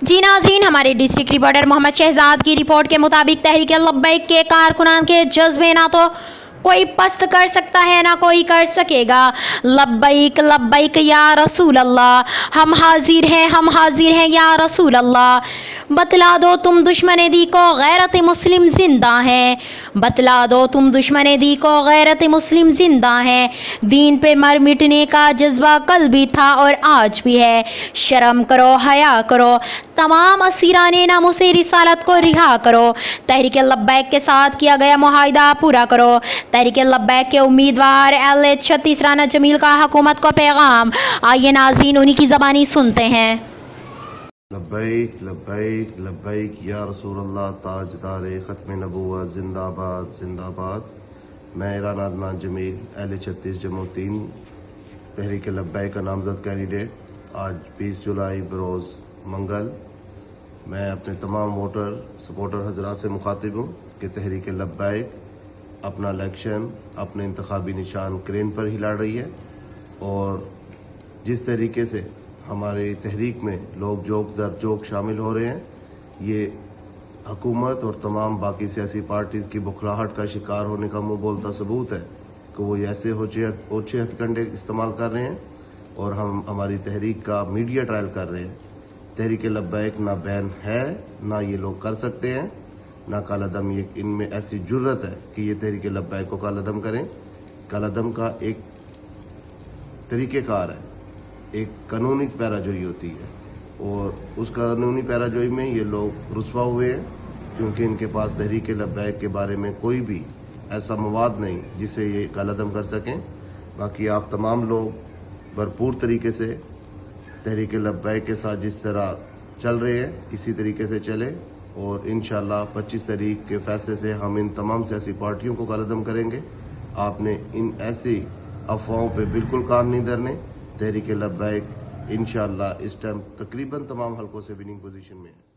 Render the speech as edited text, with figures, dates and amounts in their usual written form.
जी नाज़रीन, हमारे district reporter Mohammad Shahzad की रिपोर्ट के मुताबिक तहरीक लब्बैक के कारकुनान के जज्बे ना तो कोई पस्त कर सकता है ना कोई कर सकेगा। लब्बैक लब्बैक या रसूल अल्लाह, हम हाजिर हैं या रसूल अल्लाह। बतला दो तुम दुश्मन दी को गैरत मुस्लिम जिंदा है, बतला दो तुम दुश्मन दी को गैरत मुस्लिम जिंदा है। दीन पे मर मिटने का जज्बा कल भी था और आज भी है। शर्म करो, हया करो, तमाम असीराने नामुसे रिसालत को रिहा करो। तहरीक लब्बैक के साथ किया गया मुआहिदा पूरा करो। तहरीक लब्बैक के उम्मीदवार LH36 राना जमील का हुकूमत को पैगाम। आइए नाज़रीन उन्हीं की ज़बानी सुनते हैं। लब्बैक लब्बैक लब्बैक या रसूल अल्लाह, ताजदार ख़त्म नबूवत जिंदाबाद जिंदाबाद। मैं राना अदनान जमील LH36 जम्मू 3 तहरीक लब्बैक का नामजद कैंडिडेट, आज 20 जुलाई बरोज़ मंगल मैं अपने तमाम वोटर सपोर्टर हजरात से मुखातिब हूँ कि तहरीक लब्बैक अपना इलेक्शन अपने इंतखाबी निशान क्रेन पर ही लड़ रही है। और जिस तरीके से हमारे तहरीक में लोग जोक दर जोक शामिल हो रहे हैं, ये हुकूमत और तमाम बाकी सियासी पार्टीज़ की बुखलाहट का शिकार होने का मुँह बोलता सबूत है कि वो ऐसे ओछे हथकंडे इस्तेमाल कर रहे हैं और हम हमारी तहरीक का मीडिया ट्रायल कर रहे हैं। तहरीक लब्बैक ना बैन है, ना ये लोग कर सकते हैं, ना कालादम ये इनमें ऐसी जुर्रत है कि ये तहरीक लब्बैक को कालादम करें। कालादम का एक तरीक़ेकार है, एक कानूनी पैराजोई होती है और उस कानूनी पैराजोई में ये लोग रुस्वा हुए हैं क्योंकि इनके पास तहरीक लब्बैक के बारे में कोई भी ऐसा मवाद नहीं जिसे ये कालादम कर सकें। बाकी आप तमाम लोग भरपूर तरीके से तहरीक लब्बैक के साथ जिस तरह चल रहे हैं इसी तरीके से चले और इंशाअल्लाह 25 तारीख के फैसले से हम इन तमाम सियासी पार्टियों को कालादम करेंगे। आपने इन ऐसी अफवाहों पे बिल्कुल कान नहीं धरने। तहरीक लब्बैक इंशाअल्लाह इस टाइम तकरीबन तमाम हलकों से विनिंग पोजीशन में है।